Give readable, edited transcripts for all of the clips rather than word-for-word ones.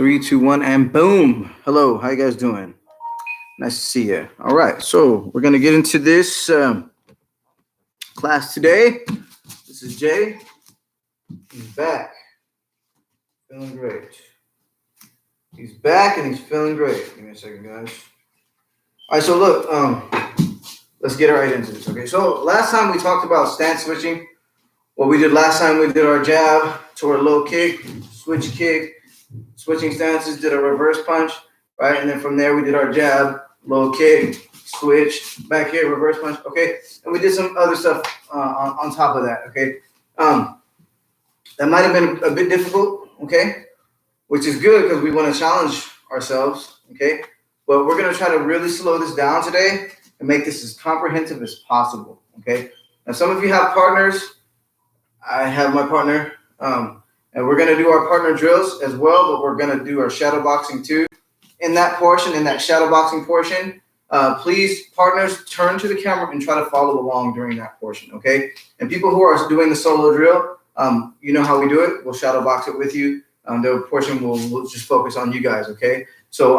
Three, two, one, and boom. Hello, how you guys doing? Nice to see you. All right, so we're gonna get into this class today. This is Jay. He's back, feeling great. He's back and he's feeling great. Give me a second, guys. All right, so look, let's get right into this. Okay, so last time we talked about stance switching. What we did last time, we did our jab to our low kick, switch kick, switching stances, did a reverse punch, right? And then from there, we did our jab, low kick, switch, back here, reverse punch, okay? And we did some other stuff on top of that, okay? That might have been a bit difficult, okay? Which is good because we want to challenge ourselves, okay? But we're going to try to really slow this down today and make this as comprehensive as possible, okay? Now, some of you have partners. I have my partner, and we're going to do our partner drills as well, but we're going to do our shadow boxing too. In that portion, in that shadow boxing portion, please, partners, turn to the camera and try to follow along during that portion, okay? And people who are doing the solo drill, you know how we do it. We'll shadow box it with you. The portion will just focus on you guys, okay? So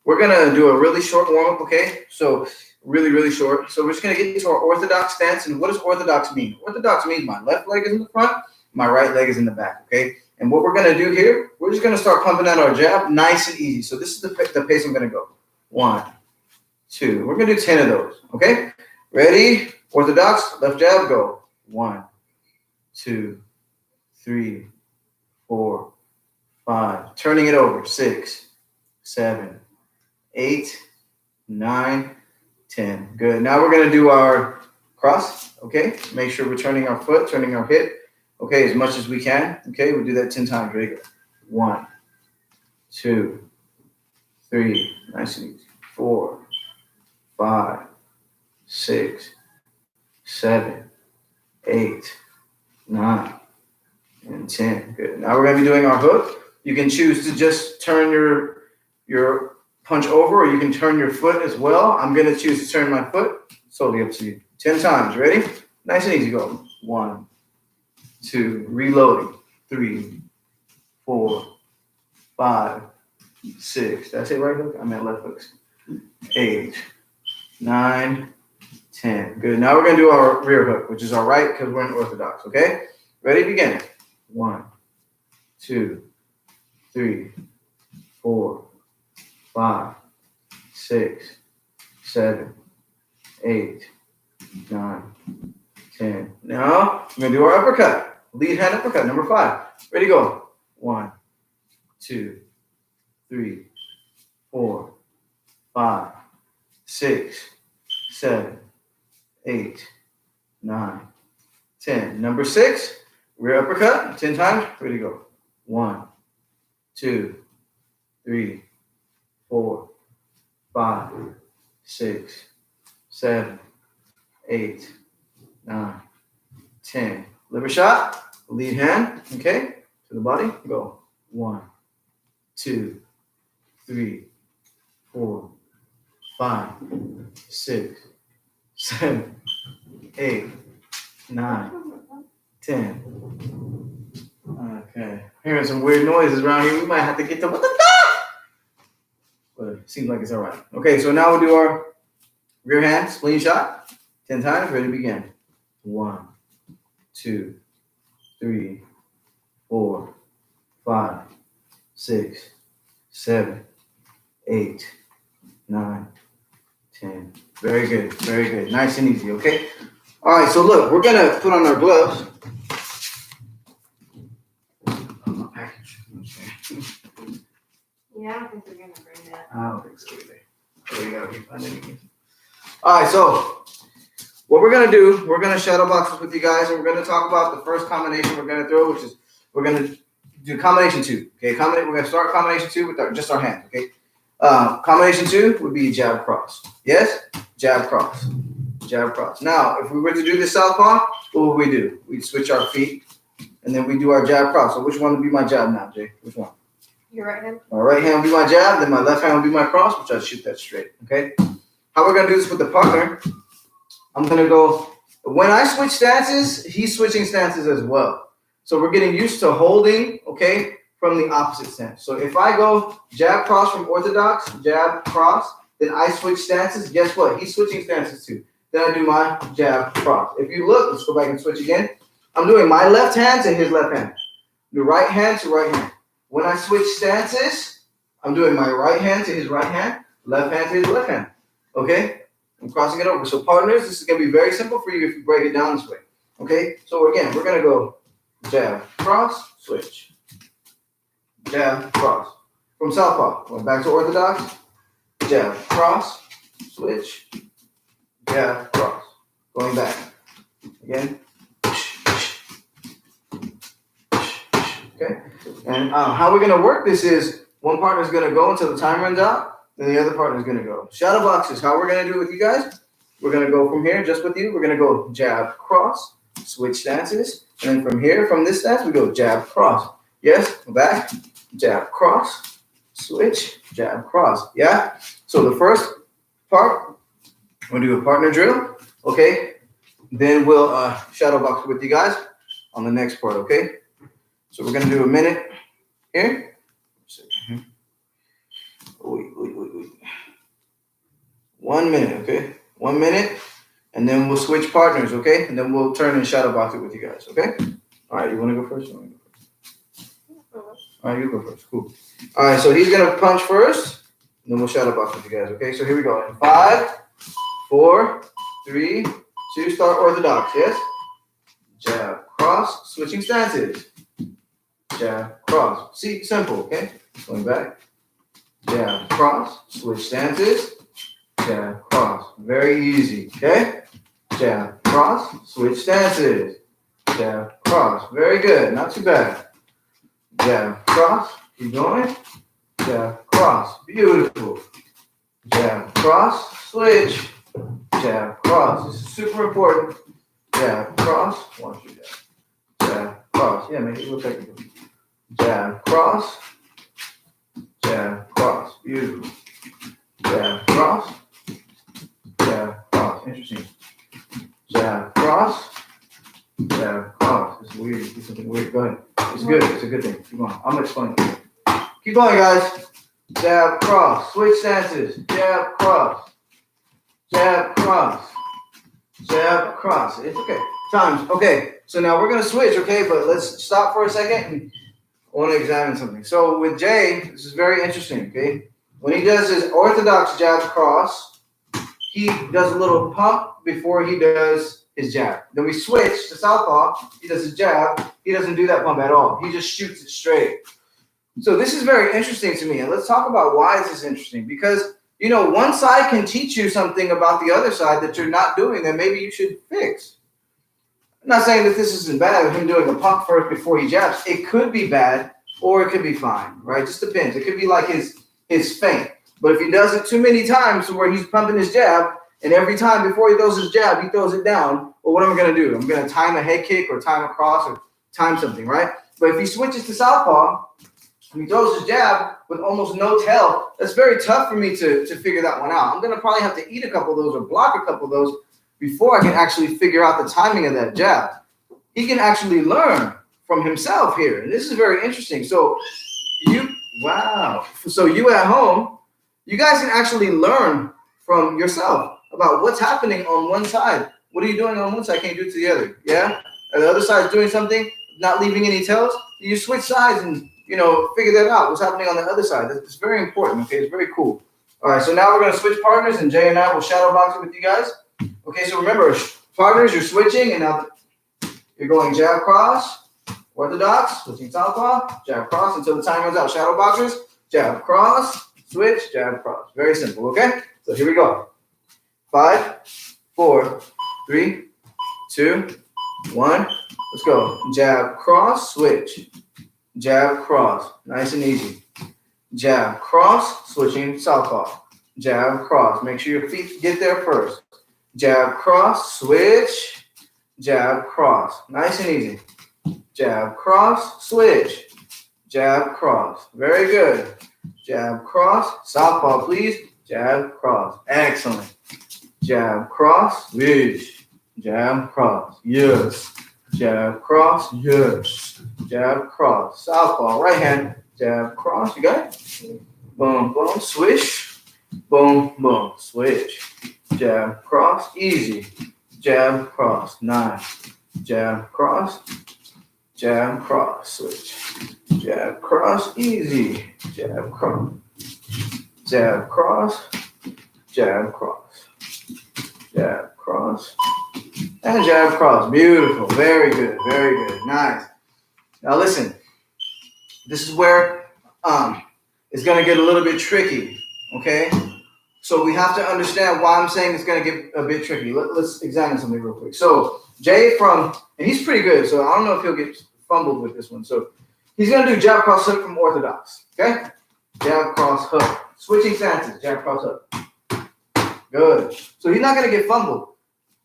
we're going to do a really short warm-up, okay? So really, really short. So we're just going to get into our orthodox stance. And what does orthodox mean? Orthodox means my left leg is in the front, my right leg is in the back, okay? And what we're going to do here, we're just going to start pumping out our jab nice and easy. So this is the pace I'm going to go. 1, 2. We're going to do 10 of those, okay? Ready? Orthodox, left jab, go. 1, 2, 3, 4, 5. Turning it over. 6, 7, 8, 9, 10. Good. Now we're going to do our cross, okay? Make sure we're turning our foot, turning our hip, okay, as much as we can. Okay, we'll do that 10 times. Ready? Go. 1, 2, 3, nice and easy. 4, 5, 6, 7, 8, 9, and 10. Good. Now we're going to be doing our hook. You can choose to just turn your punch over, or you can turn your foot as well. I'm going to choose to turn my foot. It's totally up to you. 10 times. Ready? Nice and easy. Go. 1, 2, reloading. 3, 4, 5, 6. Did I say right hook? I meant left hooks. 8, 9, 10. Good. Now we're going to do our rear hook, which is our right because we're in orthodox. Okay? Ready? Begin. 1, 2, 3, 4, 5, 6, 7, 8, 9, 10. Now we're going to do our uppercut. Lead hand uppercut, number 5. Ready, go. 1, 2, 3, 4, 5, 6, 7, 8, 9, 10. Number 6, rear uppercut, 10 times. Ready, go. 1, 2, 3, 4, 5, 6, 7, 8, 9, 10. Liver shot, lead hand, okay, to the body. Go. 1, 2, 3, 4, 5, 6, 7, 8, 9, 10. Okay. Hearing some weird noises around here. We might have to get to what the fuck? But it seems like it's all right. Okay, so now we'll do our rear hand spleen shot. 10 times. Ready to begin. 1, 2, 3, 4, 5, 6, 7, 8, 9, 10. Very good. Very good. Nice and easy, okay? All right, so look, we're going to put on our gloves. Yeah, I don't think they're going to bring that. I don't think so either. So we gotta be underneath. All right, so what we're gonna do, we're gonna shadow box this with you guys, and we're gonna talk about the first combination we're gonna throw, which is we're gonna do combination 2. Okay, we're gonna start combination 2 with just our hands. Okay, combination 2 would be jab cross. Yes, jab cross, jab cross. Now, if we were to do the southpaw, what would we do? We'd switch our feet, and then we do our jab cross. So which one would be my jab now, Jay? Which one? Your right hand? My right hand will be my jab, then my left hand will be my cross, which I shoot that straight, okay? How we're going to do this with the partner, I'm going to go, when I switch stances, he's switching stances as well. So we're getting used to holding, okay, from the opposite stance. So if I go jab cross from orthodox, jab cross, then I switch stances. Guess what? He's switching stances too. Then I do my jab cross. If you look, let's go back and switch again. I'm doing my left hand to his left hand. The right hand to right hand. When I switch stances, I'm doing my right hand to his right hand, left hand to his left hand. Okay? I'm crossing it over. So partners, this is going to be very simple for you if you break it down this way. Okay? So again, we're going to go jab, cross, switch. Jab, cross. From southpaw, going back to orthodox. Jab, cross, switch. Jab, cross. Going back. Again. Okay? And how we're going to work this is one partner is going to go until the time runs out, then the other partner is going to go. Shadow boxes, how we're going to do it with you guys, we're going to go from here, just with you, we're going to go jab, cross, switch stances, and then from here, from this stance, we go jab, cross. Yes? Back, jab, cross, switch, jab, cross. Yeah? So the first part, we'll do a partner drill, okay? Then we'll shadow box with you guys on the next part, okay? So we're going to do a minute here. Wait. 1 minute, okay? 1 minute, and then we'll switch partners, okay? And then we'll turn and shadow box it with you guys, okay? All right, you want to go first? All right, you go first. Cool. All right, so he's going to punch first, and then we'll shadow box with you guys, okay? So here we go. In 5, 4, 3, 2, start orthodox, yes? Jab, cross, switching stances. Jab, cross. See, simple, okay? Going back. Jab, cross, switch stances. Jab, cross. Very easy, okay? Jab, cross, switch stances. Jab, cross. Very good, not too bad. Jab, cross, keep going. Jab, cross. Beautiful. Jab, cross, switch. Jab, cross. This is super important. Jab, cross. Watch your jab. Jab, cross. Yeah, make it look technical. Jab, cross. Jab, cross. Beautiful. Jab, cross. Jab, cross. Interesting. Jab, cross. Jab, cross. It's weird. It's something weird. Go ahead. It's good. It's a good thing. Keep going. I'm going to explain it. Keep going, guys. Jab, cross. Switch stances. Jab, cross. Jab, cross. Jab, cross. It's okay. Times. Okay. So now we're going to switch, okay? But let's stop for a second and I want to examine something. So with Jay, this is very interesting, okay? When he does his orthodox jab cross, he does a little pump before he does his jab. Then we switch to southpaw. He does his jab. He doesn't do that pump at all. He just shoots it straight. So this is very interesting to me. And let's talk about why this is interesting. Because, you know, one side can teach you something about the other side that you're not doing that maybe you should fix. I'm not saying that this isn't bad, him doing a pump first before he jabs. It could be bad or it could be fine, right? Just depends. It could be like his feint. But if he does it too many times to where he's pumping his jab, and every time before he throws his jab, he throws it down, well, what am I going to do? I'm going to time a head kick or time a cross or time something, right? But if he switches to southpaw and he throws his jab with almost no tail, that's very tough for me to figure that one out. I'm going to probably have to eat a couple of those or block a couple of those before I can actually figure out the timing of that jab. He can actually learn from himself here. And this is very interesting. So So you at home, you guys can actually learn from yourself about what's happening on one side. What are you doing on one side? Can you do it to the other? Yeah? And the other side's doing something, not leaving any tails. You switch sides and, you know, figure that out. What's happening on the other side. It's very important, okay? It's very cool. All right, so now we're going to switch partners, and Jay and I will shadow box it with you guys. Okay, so remember, partners, you're switching, and now you're going jab, cross, orthodox, switching southpaw, jab, cross, until the time runs out. Shadow boxers, jab, cross, switch, jab, cross. Very simple, okay? So here we go. 5, 4, 3, 2, 1. Let's go. Jab, cross, switch. Jab, cross. Nice and easy. Jab, cross, switching southpaw. Jab, cross. Make sure your feet get there first. Jab, cross, switch. Jab, cross. Nice and easy. Jab, cross, switch. Jab, cross. Very good. Jab, cross. Southpaw, please. Jab, cross. Excellent. Jab, cross, switch. Jab, cross. Yes. jab, cross, yes. Jab, cross. Southpaw, right hand, jab, cross. You got it? Boom, boom, swish. Boom, boom, switch. Jab, cross, easy. Jab, cross, nice. Jab, cross, switch. Jab, cross, easy. Jab, cross. Jab, cross, jab, cross. Jab, cross, and jab, cross. Beautiful. Very good. Very good. Nice. Now listen, this is where it's going to get a little bit tricky, okay? So we have to understand why I'm saying it's going to get a bit tricky. Let's examine something real quick. So Jay and he's pretty good, so I don't know if he'll get fumbled with this one. So he's going to do jab, cross, hook from orthodox, okay? Jab, cross, hook. Switching stances, jab, cross, hook. Good. So he's not going to get fumbled.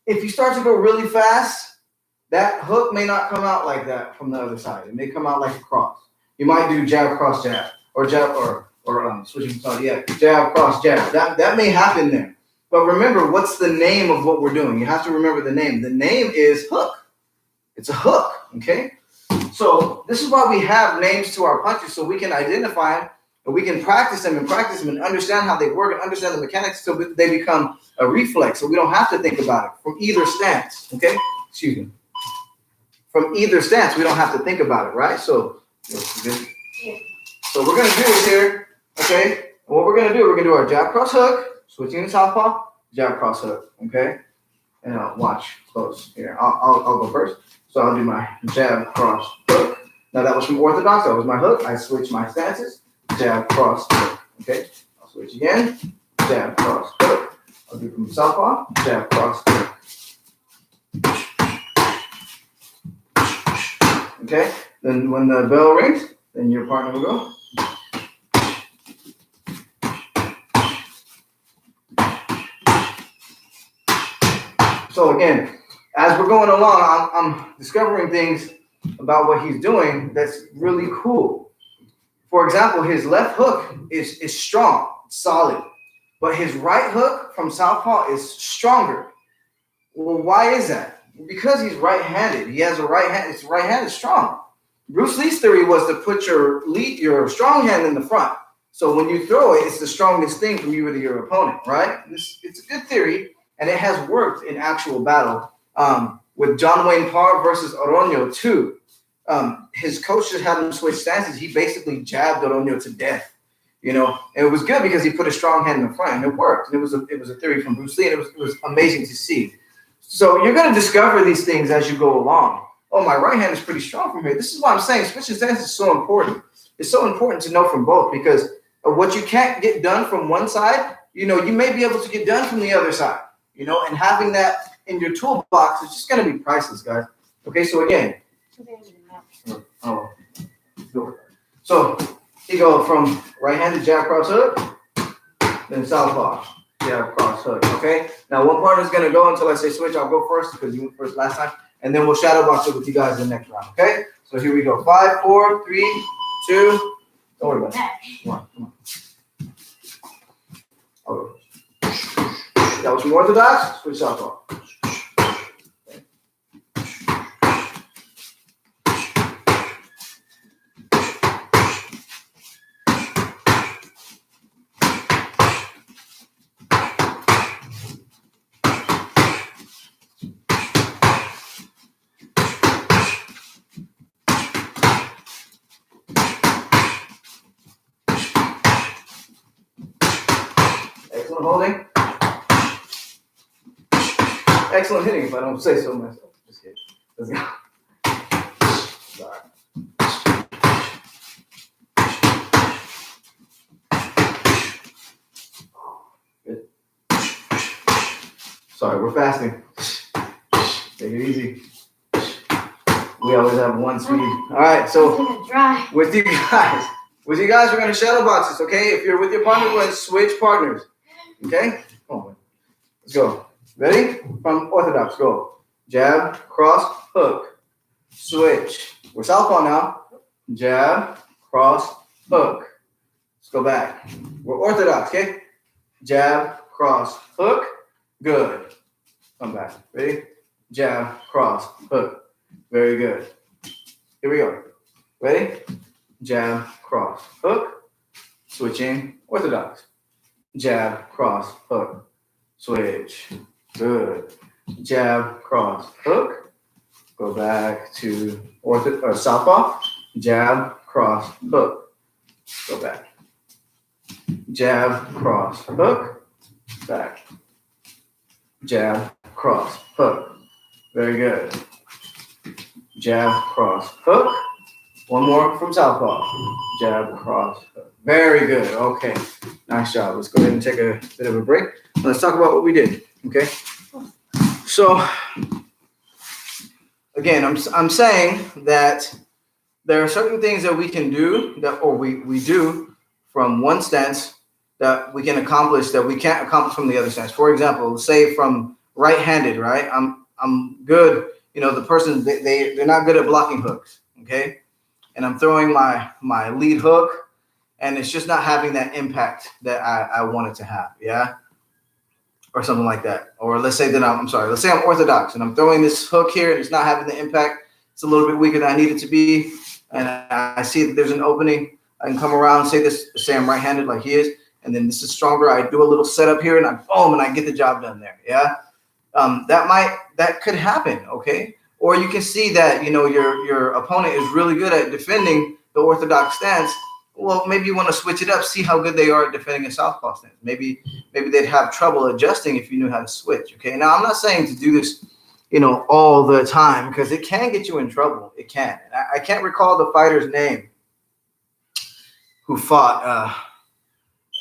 If you start to go really fast, that hook may not come out like that from the other side. It may come out like a cross. You might do jab, cross, jab, or jab, or switching side. Yeah, jab, cross, jab. That may happen there. But remember, what's the name of what we're doing? You have to remember the name. The name is hook. It's a hook, okay? So this is why we have names to our punches, so we can identify them, and we can practice them and understand how they work and understand the mechanics so they become a reflex. So we don't have to think about it from either stance, okay? Excuse me. From either stance, we don't have to think about it, right? So, yeah. So we're going to do this here, okay? And what we're going to do, we're going to do our jab, cross, hook, switching to southpaw, jab, cross, hook, okay? And watch close here. I'll go first. So I'll do my jab, cross, hook. Now that was from orthodox. That was my hook. I switch my stances. Jab, cross, hook. Okay. I'll switch again. Jab, cross, hook. I'll do from southpaw. Jab, cross, hook. Okay. Then when the bell rings, then your partner will go. So again, as we're going along, I'm discovering things about what he's doing that's really cool. For example, his left hook is strong, solid, but his right hook from southpaw is stronger. Well, why is that? Because he's right-handed. He has a right hand. His right hand is strong. Bruce Lee's theory was to put your strong hand in the front. So when you throw it, it's the strongest thing from you to your opponent, right? It's a good theory, and it has worked in actual battle. With John Wayne Parr versus Oroño too. His coach just had him switch stances. He basically jabbed Oroño to death, you know. And it was good because he put a strong hand in the front, and it worked. And it was a theory from Bruce Lee, and it was amazing to see. So you're going to discover these things as you go along. Oh, my right hand is pretty strong from here. This is why I'm saying switching stances is so important. It's so important to know from both, because what you can't get done from one side, you know, you may be able to get done from the other side, you know, and having that in your toolbox is just going to be priceless, guys. Okay, so again. So you go from right-handed jab, cross, hook, then southpaw, jab, cross, hook, okay? Now one partner's going to go until I say switch. I'll go first because you went first last time, and then we'll shadow box it with you guys in the next round, okay? So here we go. 5, 4, 3, 2, don't worry about it. Come on. I'll go first. That was from orthodox, switch southpaw. Excellent holding. Excellent hitting, if I don't say so myself. Just kidding. Let's go. Sorry. Good. Sorry, we're fasting. Take it easy. We always have one speed. All right, so with you guys, we're going to shadow box this, okay? If you're with your partner, go ahead and switch partners. Okay? Come on. Let's go. Ready? From orthodox, go. Jab, cross, hook. Switch. We're southpaw now. Jab, cross, hook. Let's go back. We're orthodox, okay? Jab, cross, hook. Good. Come back. Ready? Jab, cross, hook. Very good. Here we go. Ready? Jab, cross, hook, switching, orthodox. Jab, cross, hook, switch. Good. Jab, cross, hook. Go back to southpaw. Jab, cross, hook. Go back. Jab, cross, hook. Back. Jab, cross, hook. Very good. Jab, cross, hook. One more from southpaw. Jab, cross, hook. Very good. Okay. Nice job. Let's go ahead and take a bit of a break. Let's talk about what we did. Okay. So, again, I'm saying that there are certain things that we can do or we do from one stance that we can accomplish that we can't accomplish from the other stance. For example, say from right-handed, right? I'm good. You know, the person they're not good at blocking hooks. Okay. And I'm throwing my lead hook, and it's just not having that impact that I want it to have, yeah, or something like that. Or let's say let's say I'm orthodox, and I'm throwing this hook here, and it's not having the impact. It's a little bit weaker than I need it to be, and I see that there's an opening. I can come around, say I'm right-handed like he is, and then this is stronger. I do a little setup here, and I get the job done there, yeah. That could happen, okay. Or you can see that, you know, your opponent is really good at defending the orthodox stance. Well, maybe you want to switch it up, see how good they are at defending a southpaw stance. Maybe they'd have trouble adjusting if you knew how to switch. Okay. Now, I'm not saying to do this, you know, all the time, because it can get you in trouble. It can. And I can't recall the fighter's name who fought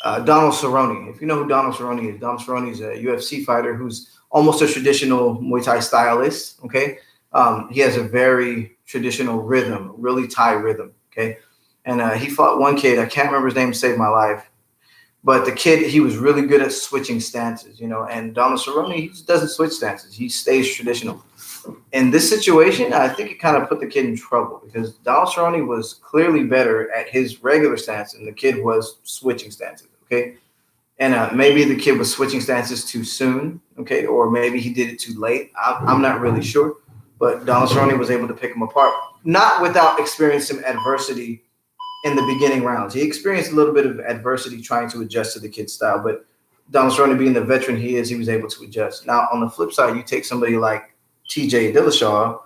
Donald Cerrone. If you know who Donald Cerrone is, Donald Cerrone is a UFC fighter who's almost a traditional Muay Thai stylist. Okay. He has a very traditional rhythm, really Thai rhythm, okay? And he fought one kid, I can't remember his name, saved my life. But the kid, he was really good at switching stances, you know, and Donald Cerrone, he just doesn't switch stances. He stays traditional. In this situation, I think it kind of put the kid in trouble because Donald Cerrone was clearly better at his regular stance and the kid was switching stances, okay? And maybe the kid was switching stances too soon, okay? Or maybe he did it too late. I'm not really sure. But Donald Cerrone was able to pick him apart, not without experiencing some adversity in the beginning rounds. He experienced a little bit of adversity trying to adjust to the kid's style, but Donald Cerrone, being the veteran he is, he was able to adjust. Now, on the flip side, you take somebody like TJ Dillashaw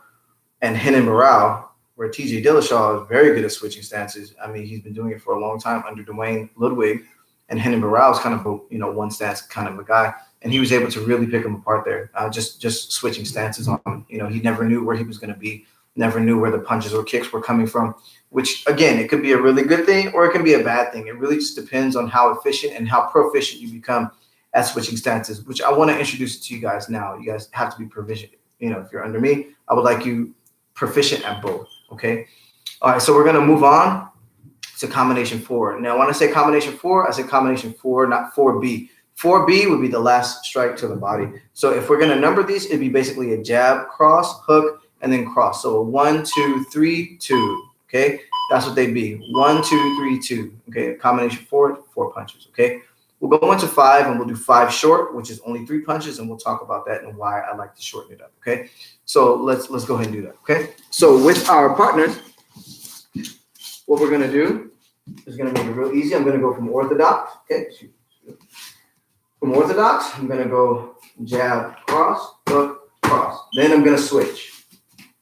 and Renan Barão, where TJ Dillashaw is very good at switching stances. I mean, he's been doing it for a long time under Dwayne Ludwig, and Renan Barão is kind of a, you know, one stance kind of a guy. And he was able to really pick him apart there, just switching stances on him. You know, he never knew where he was going to be, never knew where the punches or kicks were coming from, which, again, it could be a really good thing or it can be a bad thing. It really just depends on how efficient and how proficient you become at switching stances, which I want to introduce it to you guys now. You guys have to be proficient. You know, if you're under me, I would like you proficient at both, okay? All right, so we're going to move on to combination 4. Now, when I say combination 4, I say combination 4, not 4B. 4B would be the last strike to the body. So if we're going to number these, it'd be basically a jab, cross, hook, and then cross. So 1, 2, 3, 2. Okay, that's what they'd be. 1, 2, 3, 2. Okay, combination 4 punches. Okay, we'll go into 5 and we'll do 5 short, which is only 3 punches, and we'll talk about that and why I like to shorten it up. Okay, so let's go ahead and do that. Okay, so with our partners, what we're going to do is going to make it real easy. I'm going to go from orthodox. Okay. From orthodox, I'm going to go jab, cross, hook, cross. Then I'm going to switch.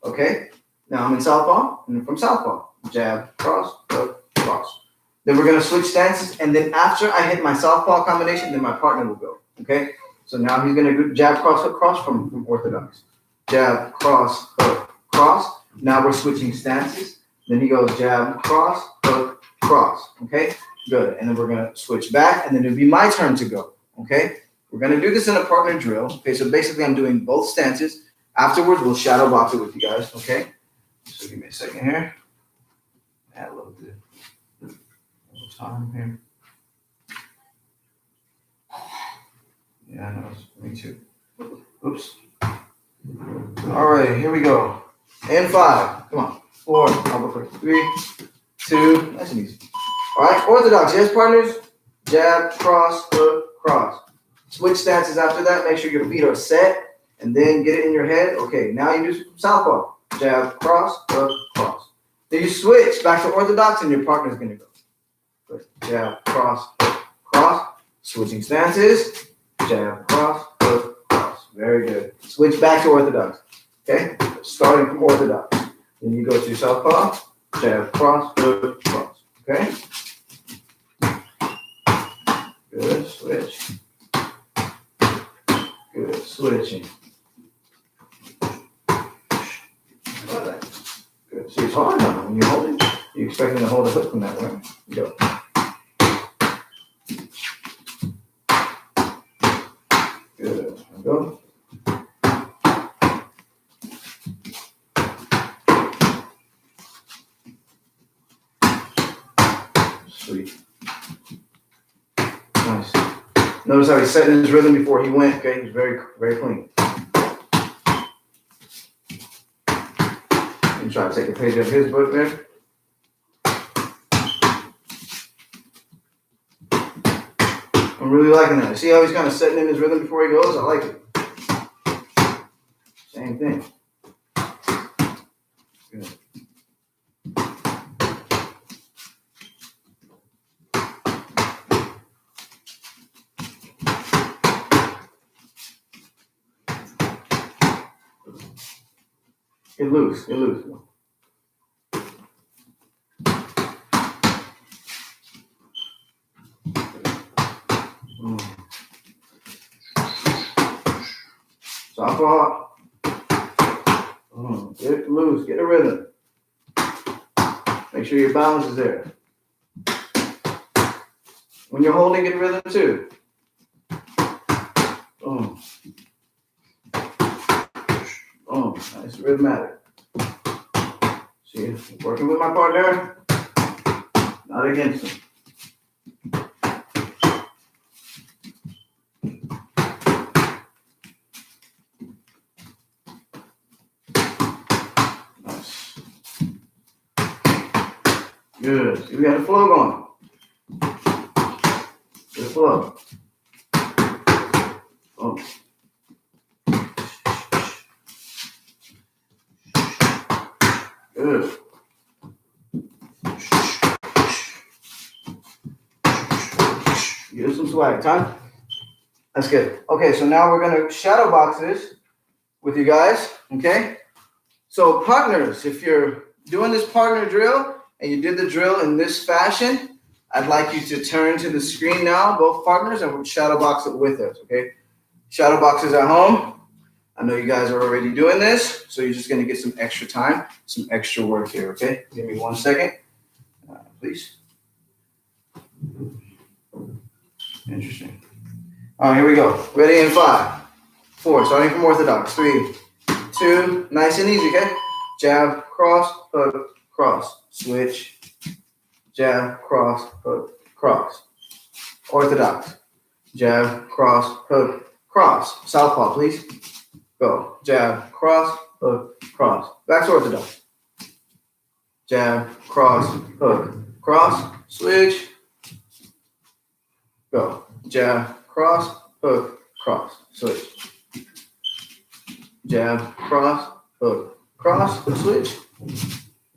Okay? Now I'm in southpaw, and from southpaw, jab, cross, hook, cross. Then we're going to switch stances, and then after I hit my southpaw combination, then my partner will go. Okay? So now he's going to do jab, cross, hook, cross from orthodox. Jab, cross, hook, cross. Now we're switching stances. Then he goes jab, cross, hook, cross. Okay? Good. And then we're going to switch back, and then it'll be my turn to go. Okay, we're going to do this in a partner drill. Okay, so basically I'm doing both stances. Afterwards, we'll shadow box it with you guys. Okay, so give me a second here. Add a little bit of time here. Yeah, I know. Me too. Oops. All right, here we go. And 5. Come on. 4. I'll go for 3, 2. Nice and easy. All right, orthodox. Yes, partners. Jab, cross, hook, cross. Switch stances after that. Make sure your feet are set and then get it in your head. Okay, now you do southpaw. jab, cross, hook, cross. Then you switch back to orthodox and your partner's gonna go. Good. Jab, cross, hook, cross. Switching stances, jab, cross, hook, cross. Very good. Switch back to orthodox. Okay? Starting from orthodox. Then you go to southpaw, jab, cross, hook, cross. Okay? Good. Switch. Good. Switching. Good. See, it's hard now when you're holding. You're expecting to hold a hook from that way. Go. Good. Go. Sweet. Nice. Notice how he's setting his rhythm before he went. Okay, he's very, very clean. And try to take a page out of his book there. I'm really liking that. See how he's kind of setting in his rhythm before he goes? I like it. Same thing. Good. Get loose, get loose. Southpaw. Get loose, get a rhythm. Make sure your balance is there. When you're holding, get a rhythm too. Nice rhythmatic. See, working with my partner, not against him. Nice. Good. See, we got a flow going. Good flow. Good. Give some swag, time. That's good. Okay, so now we're gonna shadow box this with you guys. Okay. So partners, if you're doing this partner drill and you did the drill in this fashion, I'd like you to turn to the screen now, both partners, and we'll shadow box it with us. Okay. Shadow boxes at home. I know you guys are already doing this, so you're just going to get some extra time, some extra work here, okay? Give me 1 second, please. Interesting. All right, here we go. Ready in 5, 4, starting from orthodox. 3, 2, nice and easy, okay? Jab, cross, hook, cross. Switch. Jab, cross, hook, cross. Orthodox. Jab, cross, hook, cross. Southpaw, please. Go. Jab, cross, hook, cross. Back to orthodox. Jab, cross, hook, cross. Switch. Go. Jab, cross, hook, cross. Switch. Jab, cross, hook, cross. Switch.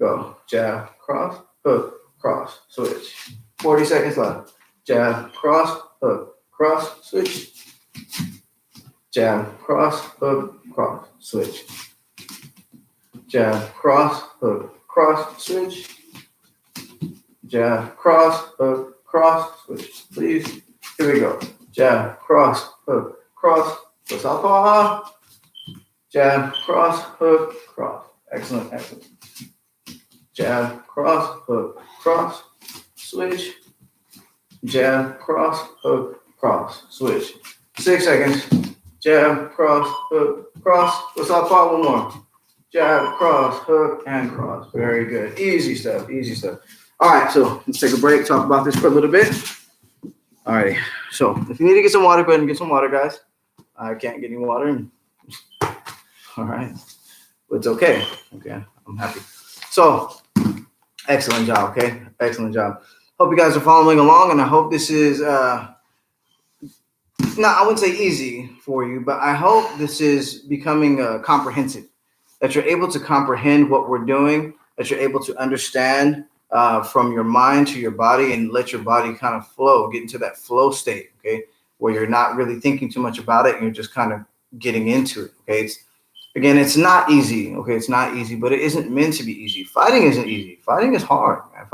Go. Jab, cross, hook, cross. Switch. 40 seconds left. Jab, cross, hook, cross. Switch. Jab, cross, hook, cross, switch. Jab, cross, hook, cross, switch. Jab, cross, hook, cross, switch. Please. Here we go. Jab, cross, hook, cross. So southpaw. Jab, cross, hook, cross. Excellent, excellent. Jab, cross, hook, cross, switch. Jab, cross, hook, cross, switch. 6 seconds. Jab, cross, hook, cross. Let's southpaw one more. Jab, cross, hook, and cross. Very good. Easy stuff, easy stuff. All right, so let's take a break, talk about this for a little bit. All right, so if you need to get some water, go ahead and get some water, guys. I can't get any water. All right, but it's okay. Okay, I'm happy. So, excellent job, okay? Excellent job. Hope you guys are following along, and I hope this is I wouldn't say easy for you, but I hope this is becoming comprehensive. that you're able to comprehend what we're doing, that you're able to understand from your mind to your body and let your body kind of flow, get into that flow state, okay, where you're not really thinking too much about it and you're just kind of getting into it, okay? Again, it's not easy, okay? It's not easy, but it isn't meant to be easy. Fighting isn't easy. Fighting is hard, man.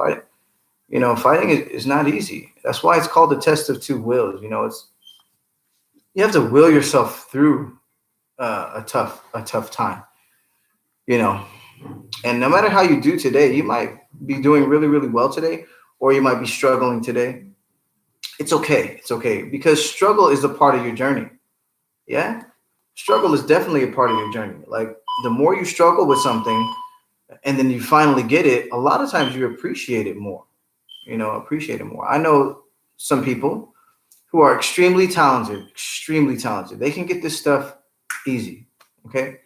Fighting is not easy. That's why it's called the test of two wills. You have to will yourself through a tough time, you know. And no matter how you do today, you might be doing really, really well today, or you might be struggling today. It's okay. It's okay because struggle is a part of your journey. Yeah, struggle is definitely a part of your journey. Like the more you struggle with something, and then you finally get it, a lot of times you appreciate it more. Appreciate it more. I know some people who are extremely talented, extremely talented. They can get this stuff easy. Okay.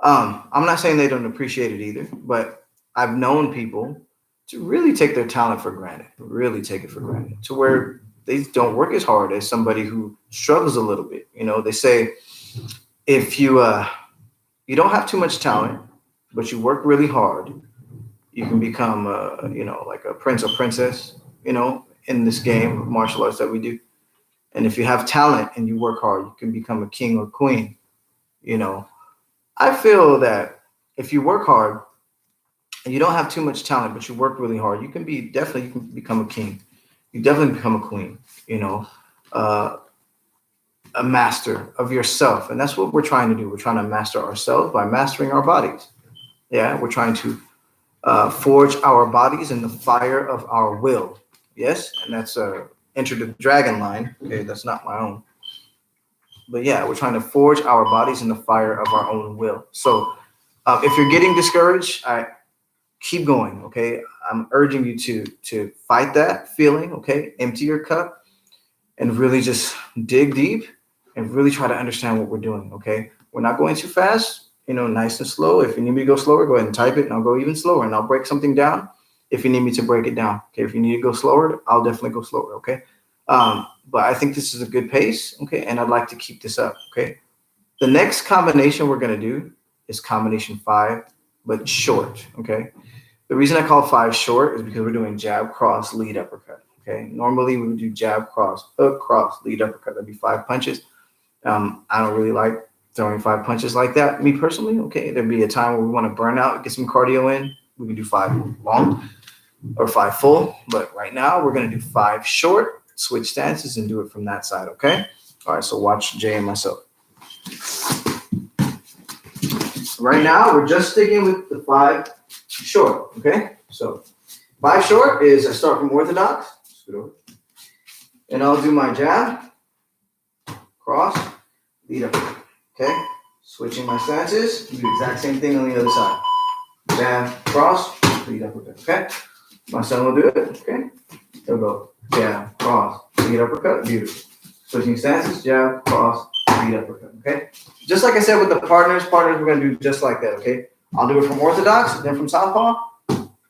I'm not saying they don't appreciate it either, but I've known people to really take their talent for granted, really take it for granted, to where they don't work as hard as somebody who struggles a little bit. They say if you don't have too much talent, but you work really hard, you can become like a prince or princess, in this game of martial arts that we do. And if you have talent and you work hard, you can become a king or queen. You know, I feel that if you work hard and you don't have too much talent, but you work really hard, you can become a king. You definitely become a queen. Uh, a master of yourself, and that's what we're trying to do. We're trying to master ourselves by mastering our bodies. Yeah, we're trying to forge our bodies in the fire of our will. Yes, and that's Enter the Dragon line. Okay, that's not my own. But yeah, we're trying to forge our bodies in the fire of our own will. So if you're getting discouraged, I keep going. Okay, I'm urging you to fight that feeling. Okay, empty your cup and really just dig deep and really try to understand what we're doing. Okay, we're not going too fast. Nice and slow. If you need me to go slower, go ahead and type it, and I'll go even slower, and I'll break something down if you need me to break it down. Okay, if you need to go slower, I'll definitely go slower. Okay, but I think this is a good pace. Okay, and I'd like to keep this up. Okay, the next combination we're gonna do is combination 5, but short. Okay, the reason I call 5 short is because we're doing jab, cross, lead, uppercut. Okay, normally we would do jab, cross, hook, cross, lead, uppercut. That'd be 5 punches. I don't really like throwing 5 punches like that, me personally. Okay, there'd be a time where we want to burn out, get some cardio in. We can do 5 long or 5 full, but right now we're going to do 5 short, switch stances, and do it from that side. Okay, all right, so watch Jay and myself. Right now we're just sticking with the 5 short. Okay, so 5 short is I start from orthodox, and I'll do my jab, cross, lead up. Okay, switching my stances, do the exact same thing on the other side. Jab, cross, lead uppercut. Okay, my son will do it. Okay, he'll go jab, cross, lead uppercut. Beautiful. Switching stances, jab, cross, lead uppercut. Okay, just like I said with the partners, we're gonna do just like that. Okay, I'll do it from orthodox, then from southpaw.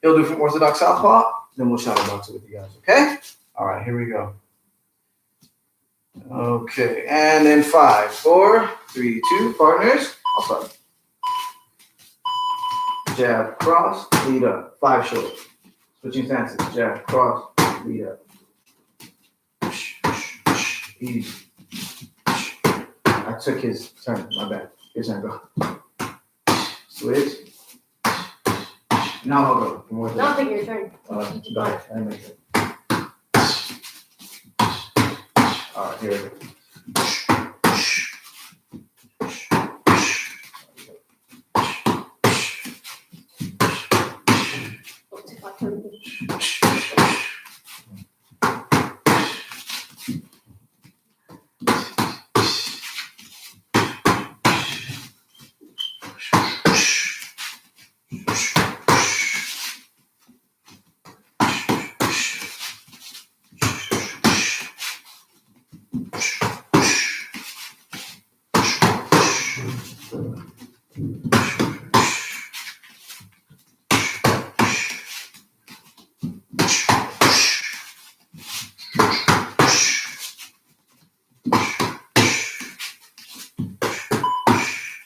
He'll do from orthodox southpaw. Then we'll shadow box it with you guys. Okay. All right, here we go. Okay, and then 5, 4, 3, 2, partners. I'll start. Jab, cross, lead up. 5 short. Switching stances. Jab, cross, lead up. Easy. I took his turn. My bad. His turn. Go. Switch. Now I'll go. Not take your turn. Go ahead. I make it. All right, here we go.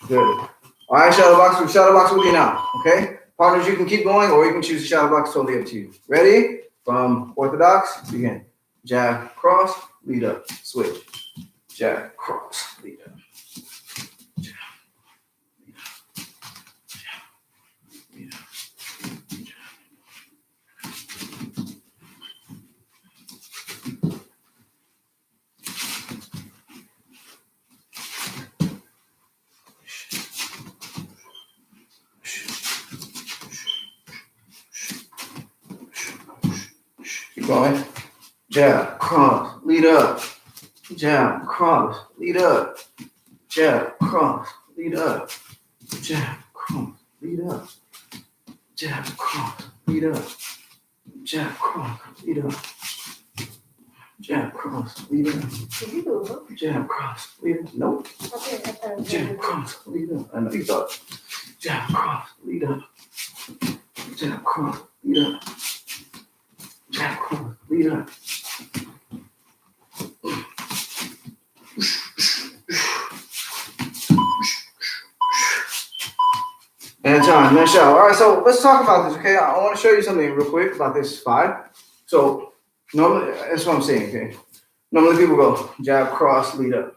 Good. All right, shadow box with you now. Okay, partners, you can keep going, or you can choose shadow box. Totally up to you. Ready? From orthodox, begin. Jab, cross, lead up, switch. Jab, cross, lead up. Jab, lead up. Jab, lead up. Keep going. Jab, cross, lead up. Jab, cross, lead up. Jab, cross, lead up. Jab, cross, lead up. Jab, cross, lead up. Jab, cross, lead up. Jab, cross, lead up. Did you move? Jab, cross, lead up. Nope. Okay, I thought it was Jab, cross, lead up. I know you thought. Jab, cross, lead up. Jab, cross, lead up. Jab, cross, lead up. And time, nice shot. All right, so let's talk about this, okay? I want to show you something real quick about this 5. So normally, that's what I'm saying, okay? Normally people go jab, cross, lead up.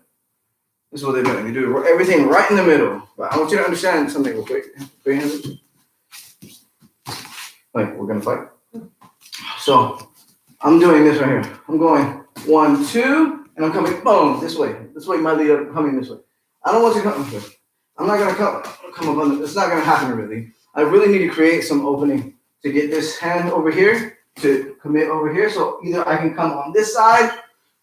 This is what they're doing. They do everything right in the middle. But I want you to understand something real quick. Like, we're going to fight. So I'm doing this right here. I'm going 1, 2, and I'm coming, boom, this way. This way, my lead up coming this way. I don't want you to come this way. I'm not going to come up on, it's not going to happen really. I really need to create some opening to get this hand over here, to commit over here. So either I can come on this side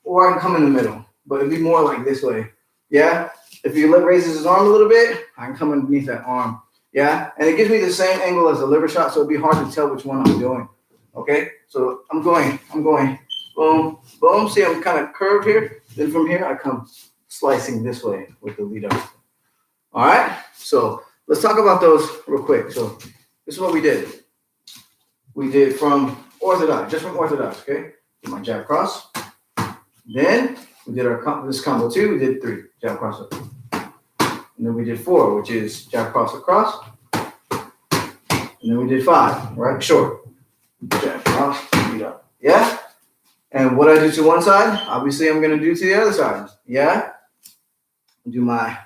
or I can come in the middle, but it'd be more like this way. Yeah. If he raises his arm a little bit, I can come underneath that arm. Yeah. And it gives me the same angle as the liver shot. So it'd be hard to tell which one I'm doing. Okay. So I'm going, boom, boom. See, I'm kind of curved here. Then from here, I come slicing this way with the lead up. All right, so let's talk about those real quick. So this is what we did. We did from orthodox, just from orthodox, okay? Did my jab cross. Then we did this combo 2, we did 3, jab cross up. And then we did 4, which is jab cross across. And then we did 5, right? Short. Jab cross, lead up. Yeah? And what I do to one side, obviously I'm gonna do to the other side. Yeah? Do my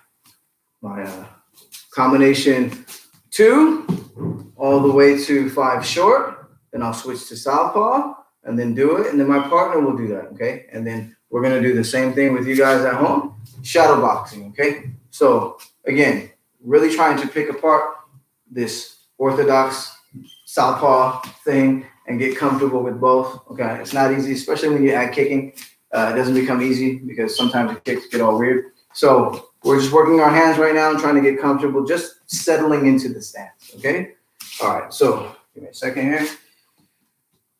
combination 2 all the way to 5 short, then I'll switch to southpaw and then do it, and then my partner will do that, okay? And then we're gonna do the same thing with you guys at home, shadow boxing, okay? So again, really trying to pick apart this orthodox southpaw thing and get comfortable with both, okay? It's not easy, especially when you add kicking. It doesn't become easy because sometimes the kicks get all weird. So we're just working our hands right now and trying to get comfortable, just settling into the stance, okay? All right, so give me a second here.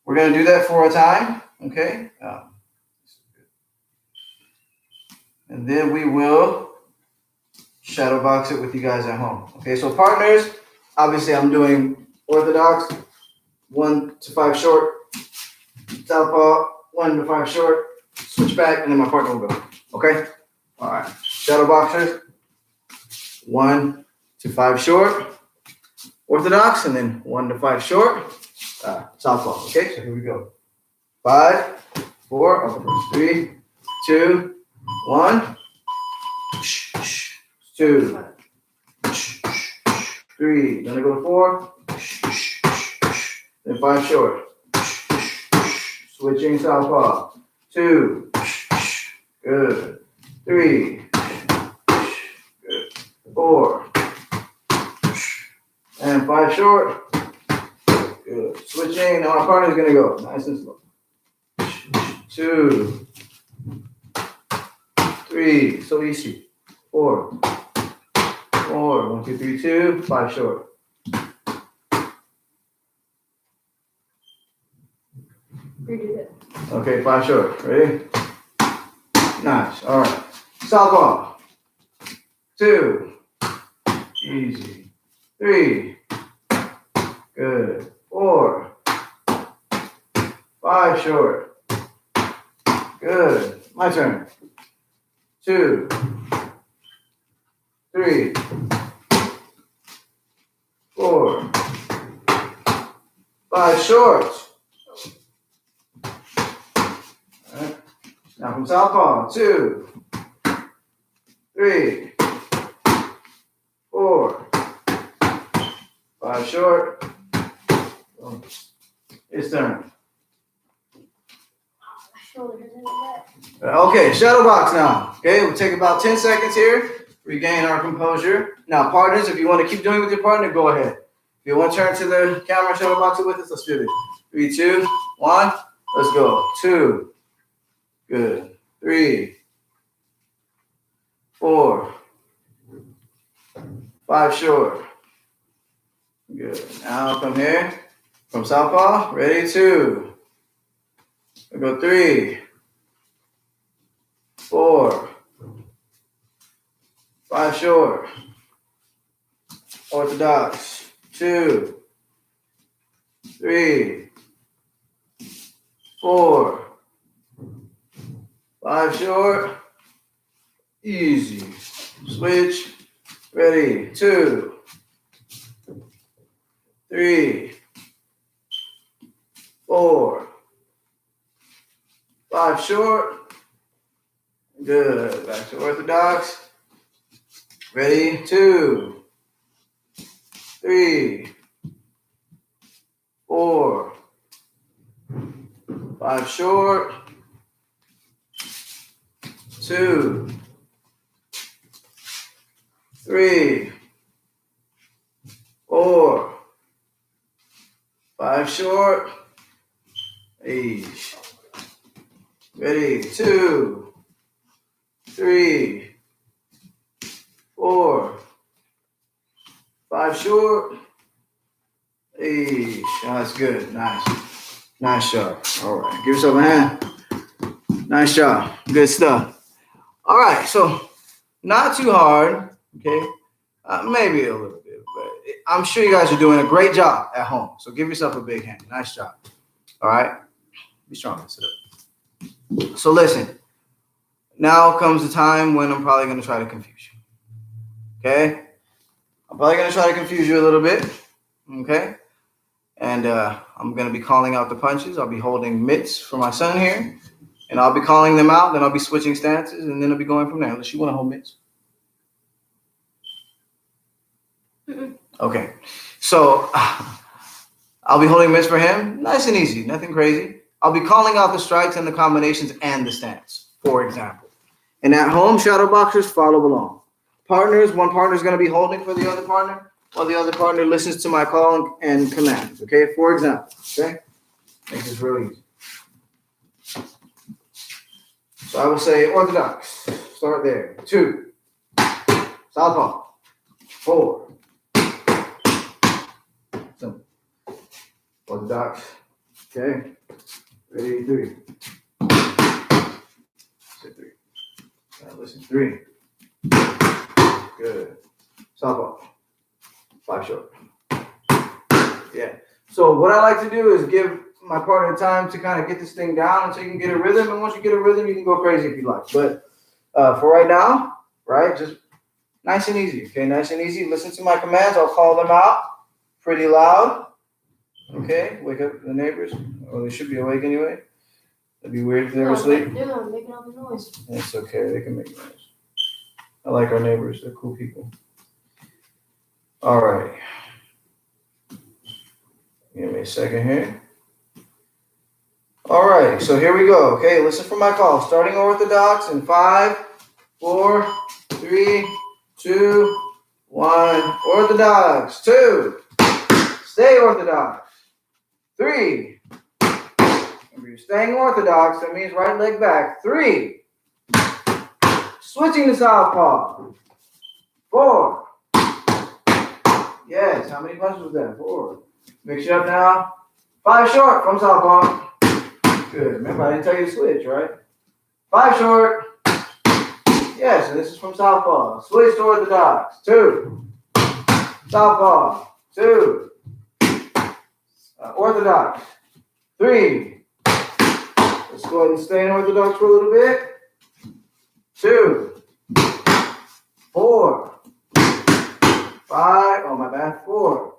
We're gonna do that for a time, okay? And then we will shadow box it with you guys at home. Okay, so partners, obviously I'm doing orthodox, 1 to 5 short, southpaw, 1 to 5 short, switch back, and then my partner will go, okay? All right, shadow boxers, 1 to 5 short, orthodox, and then 1 to 5 short, southpaw. Okay, so here we go. 5, 4, 3, 2, 1. 2, 3. Then I go to 4. Then 5 short. Switching southpaw. 2. Good. 3, good. 4, and 5 short. Good. Switching. Now our partner's gonna go nice and slow. 2, 3, so easy. 4, 1, 2, 3, 2, 5 short. Redo it. Okay, 5 short. Ready? Nice. All right. Southpaw. 2. Easy. 3. Good. 4. 5 short. Good. My turn. 2. 3. short. All right. Now from southpaw, 2, 3, 4, 5 short. It's turn. Okay, shuttle box now. Okay, we'll take about 10 seconds here, regain our composure. Now, partners, if you want to keep doing it with your partner, go ahead. If you want to turn to the camera, shuttle box it with us, let's do it. 3, 2, 1, let's go. 2, good. 3, 4, 5 short. Good. Now come here. From southpaw, ready, 2. We'll go 3, 4, 5 short. Orthodox, 2, 3, 4, 5 short. Easy. Switch. Ready, 2, 3, 4, 5 short. Good. Back to orthodox. Ready, 2, 3, 4, 5 short. 2, 3, 4, 5 short. 8. Ready, 2, 3, 4, 5 short. 8. Oh, that's good. Nice. Nice job. All right. Give yourself a hand. Nice job. Good stuff. All right. So not too hard. Okay. Maybe a little bit, but I'm sure you guys are doing a great job at home. So give yourself a big hand. Nice job. All right. Be strong. Sit up. So listen. Now comes the time when I'm probably going to try to confuse you. Okay. I'm probably going to try to confuse you a little bit. Okay. And I'm going to be calling out the punches. I'll be holding mitts for my son here. And I'll be calling them out. Then I'll be switching stances. And then I'll be going from there. Unless you want to hold mitts. Okay. So I'll be holding mitts for him. Nice and easy. Nothing crazy. I'll be calling out the strikes and the combinations and the stance, for example. And at home, shadow boxers, follow along. Partners, one partner is going to be holding for the other partner, while the other partner listens to my call and commands. Okay, for example. Okay, make this real easy. So I will say orthodox. Start there. 2, southpaw. 4. Simple. Orthodox. Okay. Ready, 3. Say 3. Now listen, 3. Good. Southpaw. 5 short. Yeah. So what I like to do is give my partner time to kind of get this thing down until you can get a rhythm. And once you get a rhythm, you can go crazy if you like. But for right now, right, just nice and easy. Okay, nice and easy. Listen to my commands. I'll call them out pretty loud. Okay, wake up the neighbors. Or they should be awake anyway. That'd be weird if they were asleep. Yeah, making all the noise. It's okay. They can make noise. I like our neighbors. They're cool people. All right. Give me a second here. All right. So here we go. Okay, listen for my call. Starting orthodox in 5, 4, 3, 2, 1. Orthodox. 2. Stay orthodox. 3. If you're staying orthodox, that means right leg back. 3. Switching to southpaw. 4. Yes, how many punches was that? 4. Mix it up now. 5 short from southpaw. Good. Remember, I didn't tell you to switch, right? 5 short. Yes, and this is from southpaw. Switch to orthodox. 2. Southpaw. 2. Orthodox. 3. Let's go ahead and stay in orthodox for a little bit. 2. 4. 5. Oh, my bad. 4.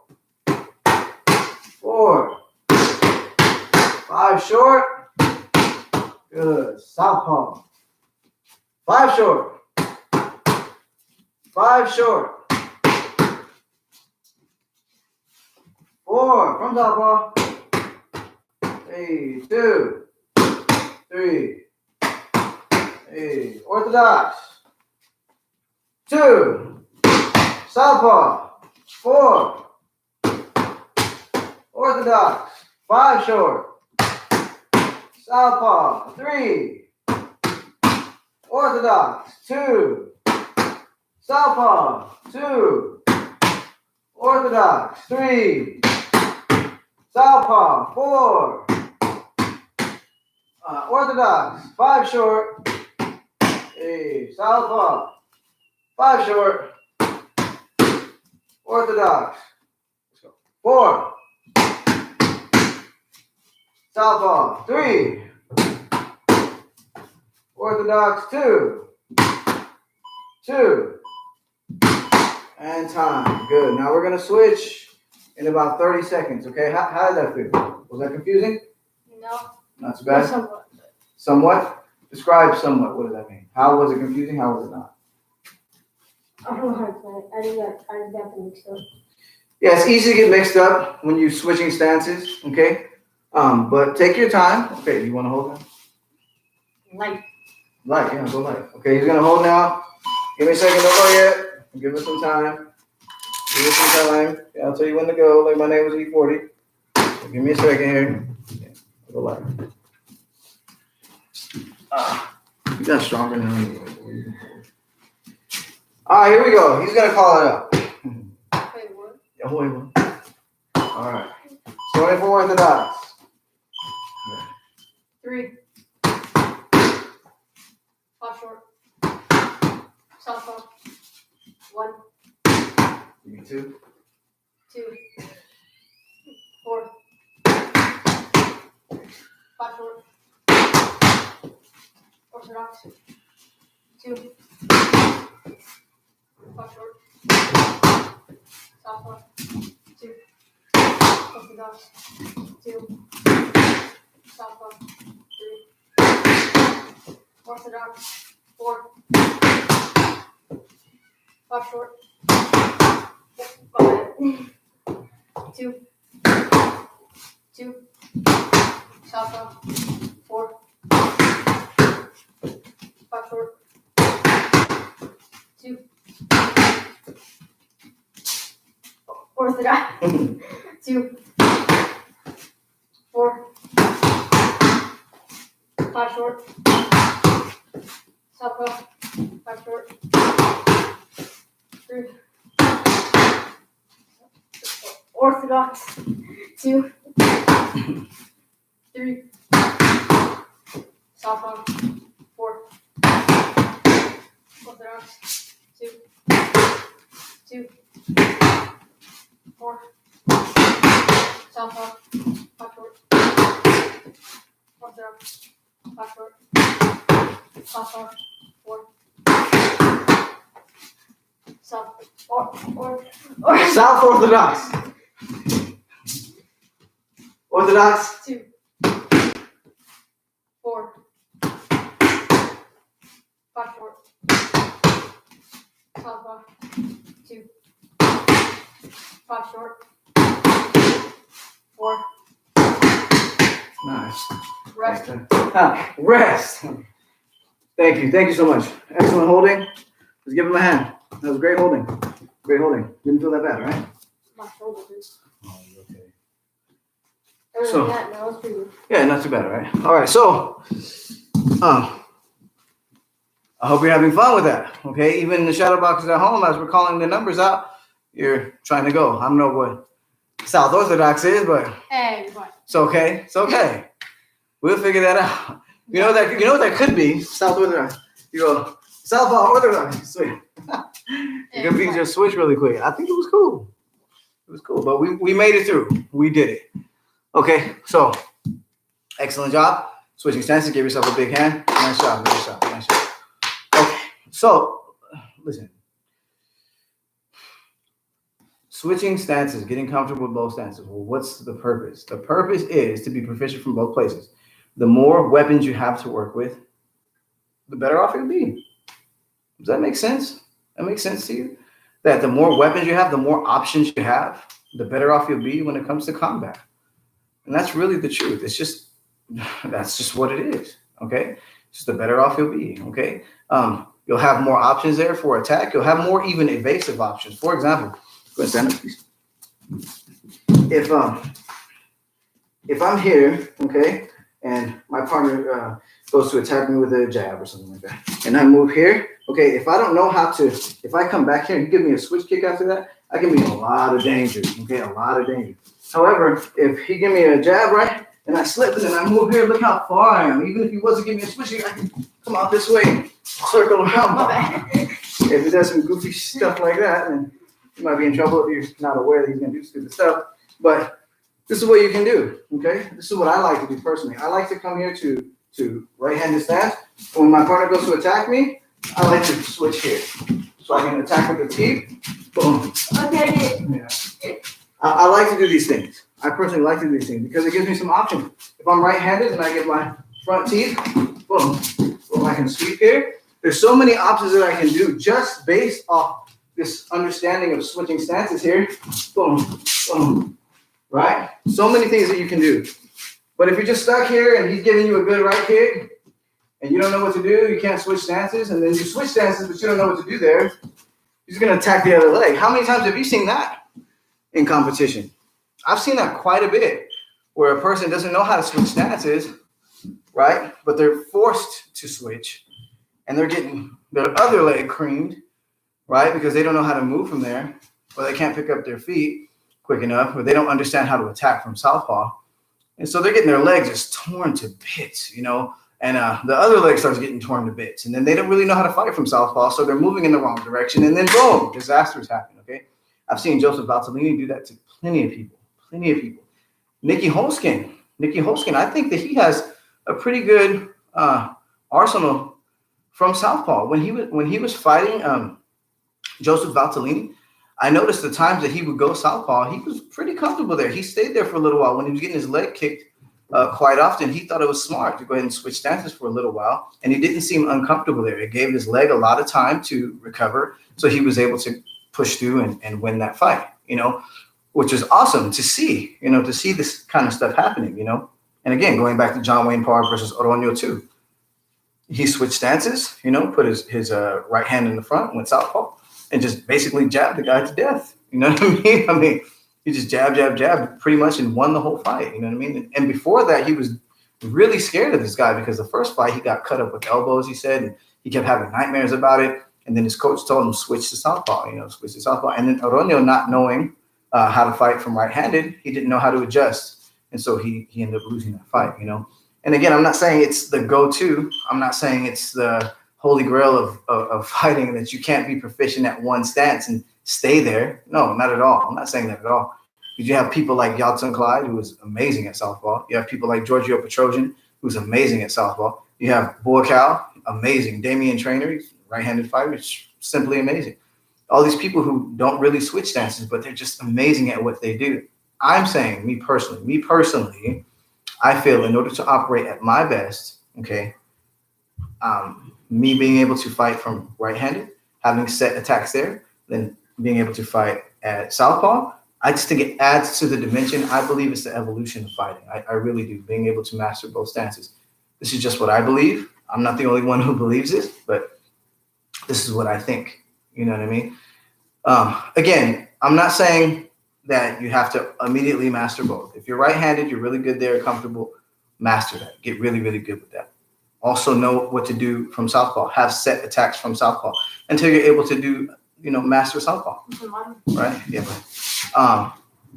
4. 5 short. Good. Southpaw. 5 short. 5 short. 4 from southpaw. Hey, 2, 3. Hey, orthodox. 2. Southpaw. 4. Orthodox. 5 short. Southpaw. 3. Orthodox. 2. Southpaw. 2. Orthodox. 3. Southpaw. 4. Orthodox. 5 short. Hey, southpaw. 5 short. Orthodox. Let's go. 4. Southpaw. 3. Orthodox. 2. 2. And time. Good. Now we're going to switch in about 30 seconds. Okay. How did that feel? Was that confusing? No. Not too bad? Somewhat. Somewhat? Describe somewhat. What does that mean? How was it confusing? How was it not? I don't know how to play it. I didn't get the mixed up. Yeah, it's easy to get mixed up when you're switching stances, okay? But take your time. Okay, you want to hold now? Light. Light, yeah, go light. Okay, he's going to hold now. Give me a second, don't go yet. Give us some time. Give us some time. Yeah, I'll tell you when to go, like my name was E40. So give me a second here. Yeah, go light. You got stronger now anyway. All right, here we go. He's going to call it out. Wait, what? Yeah, wait, what? All right. Starting for orthodox. 3. 5 short. Southpaw. 1. Give me 2. 2. 4. 5 short. Orthodox. 2. 5 short. Southpaw. 2. Orthodox. 2. Southpaw. 3. Orthodox. 4. 5 short. 2. 2. Southpaw. 4. 5 short. 2. Orthodox. 2. 4. 5 short. Southpaw. 5 short. 3. Orthodox. 2. 3. Southpaw. 4. Orthodox. 2. 2. 4. Southpaw. 5 short. Orthodox. 5 short. Southpaw. 4. South South orthodox. Orthodox. 2. 4. 5 short. Southpaw. 2. 5 short. 4. Nice. Rest. Rest. Thank you. Thank you so much. Excellent holding. Let's give him a hand. That was great holding. Great holding. Didn't feel that bad, right? My shoulder hurts. Oh, okay. Other So- than that, no, it's pretty good. Yeah, not too bad, right? All right, so I hope you're having fun with that. Okay, even the shadow boxes at home, as we're calling the numbers out, you're trying to go. I don't know what South Orthodox is, but Hey, everybody. it's okay. It's okay. We'll figure that out. You know what that could be? South Orthodox. You go Southpaw Orthodox. Switch. It could be just switch really quick. I think it was cool. It was cool, but we made it through. We did it. Okay, so excellent job. Switching stances. Give yourself a big hand. Nice job. Nice job. Nice job. Okay, so listen. switching stances, getting comfortable with both stances. Well, what's the purpose? The purpose is to be proficient from both places. The more weapons you have to work with, the better off you'll be. Does that make sense? That makes sense to you? That the more weapons you have, the more options you have, the better off you'll be when it comes to combat. And that's really the truth. It's just, that's just what it is. Okay. Just the better off you'll be. Okay. You'll have more options there for attack. You'll have more even evasive options. For example, go ahead, stand up, please. If I'm here, okay, and my partner goes to attack me with a jab or something like that, and I move here, okay, if I don't know how to, if I come back here and give me a switch kick after that, I can be in a lot of danger, okay, a lot of danger. However, if he give me a jab, right, and I slip and then I move here, look how far I am. Even if he wasn't giving me a switch kick, I can come out this way, circle around. If he does some goofy stuff like that, then you might be in trouble if you're not aware that he's going to do stupid stuff. But this is what you can do, okay? This is what I like to do personally. I like to come here to right-handed stance. When my partner goes to attack me, I like to switch here. So I can attack with the teeth. Boom. Okay. Yeah. I like to do these things. I personally like to do these things because it gives me some options. If I'm right-handed and I get my front teeth, boom, boom, I can sweep here. There's so many options that I can do just based off this understanding of switching stances here. Boom, boom, right? So many things that you can do. But if you're just stuck here and he's giving you a good right kick and you don't know what to do, you can't switch stances, and then you switch stances but you don't know what to do there, he's going to attack the other leg. How many times have you seen that in competition? I've seen that quite a bit, where a person doesn't know how to switch stances, right? But they're forced to switch, and they're getting their other leg creamed, right? Because they don't know how to move from there, or they can't pick up their feet quick enough, or they don't understand how to attack from southpaw. And so they're getting their legs just torn to bits, you know, and the other leg starts getting torn to bits. And then they don't really know how to fight from southpaw, so they're moving in the wrong direction, and then boom, disasters happen, okay? I've seen Joseph Valtellini do that to plenty of people. Nicky Holskin, I think that he has a pretty good arsenal from southpaw. When he was fighting Joseph Valtellini, I noticed the times that he would go southpaw, he was pretty comfortable there. He stayed there for a little while. When he was getting his leg kicked quite often, he thought it was smart to go ahead and switch stances for a little while, and he didn't seem uncomfortable there. It gave his leg a lot of time to recover, so he was able to push through and win that fight, you know, which is awesome to see, you know, to see this kind of stuff happening, you know. And again, going back to John Wayne Parr versus Oroño too. He switched stances, you know, put his right hand in the front, went southpaw, and just basically jabbed the guy to death. You know what I mean? I mean, he just jabbed pretty much and won the whole fight. You know what I mean? And before that, he was really scared of this guy because the first fight, he got cut up with elbows, he said, and he kept having nightmares about it. And then his coach told him, switch to southpaw, you know, switch to southpaw. And then Oroño, not knowing how to fight from right-handed, he didn't know how to adjust. And so he ended up losing that fight, you know. And again, I'm not saying it's the go-to. I'm not saying it's the holy grail of fighting, that you can't be proficient at one stance and stay there. No, not at all. I'm not saying that at all. Because you have people like Yaltsin Clyde, who is amazing at southpaw. You have people like Giorgio Petrosian, who's amazing at southpaw. You have Buakaw, amazing. Damian Traynor, he's a right-handed fighter, it's simply amazing. All these people who don't really switch stances, but they're just amazing at what they do. I'm saying, me personally, I feel in order to operate at my best, okay, me being able to fight from right-handed, having set attacks there, then being able to fight at southpaw, I just think it adds to the dimension. I believe it's the evolution of fighting. I really do, being able to master both stances. This is just what I believe. I'm not the only one who believes this, but this is what I think. You know what I mean? Again, I'm not saying that you have to immediately master both. If you're right-handed, you're really good there, comfortable, master that. Get really, really good with that. Also know what to do from southpaw. Have set attacks from southpaw until you're able to do, you know, master southpaw. Right? Yeah.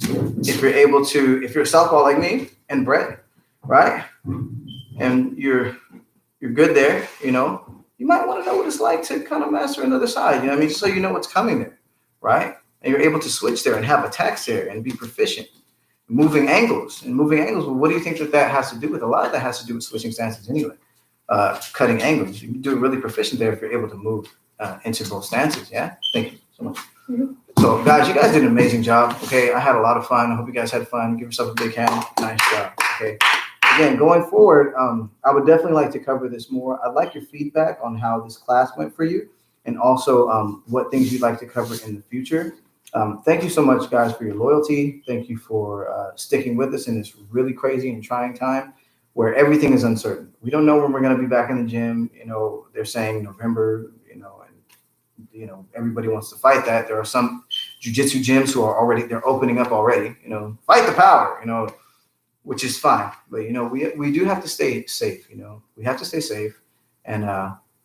If you're a southpaw like me and Brett, right? And you're good there, you know, you might want to know what it's like to kind of master another side. You know what I mean? Just so you know what's coming there, right? And you're able to switch there and have attacks there and be proficient. Moving angles. Well, what do you think that has to do with? A lot of that has to do with switching stances anyway. Cutting angles. You can do it really proficient there if you're able to move into both stances. Yeah? Thank you. So much. Mhm. So, guys, you guys did an amazing job. Okay, I had a lot of fun. I hope you guys had fun. Give yourself a big hand. Nice job. Okay. Again, going forward, I would definitely like to cover this more. I'd like your feedback on how this class went for you, and also what things you'd like to cover in the future. Thank you so much, guys, for your loyalty. Thank you for sticking with us in this really crazy and trying time where everything is uncertain. We don't know when we're going to be back in the gym. You know, they're saying November, you know, and everybody wants to fight that. There are some jiu-jitsu gyms who are already, they're opening up already, fight the power, which is fine. But, we do have to stay safe, we have to stay safe, and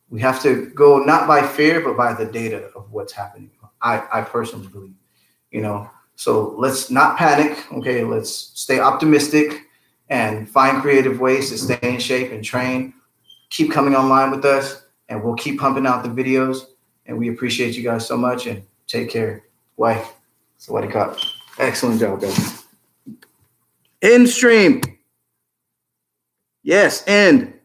we have to go not by fear, but by the data of what's happening. I personally believe, so let's not panic. Okay. Let's stay optimistic and find creative ways to stay in shape and train. Keep coming online with us, and we'll keep pumping out the videos. And we appreciate you guys so much, and take care. Why? So what Cup. Excellent job, guys. End stream. Yes, end.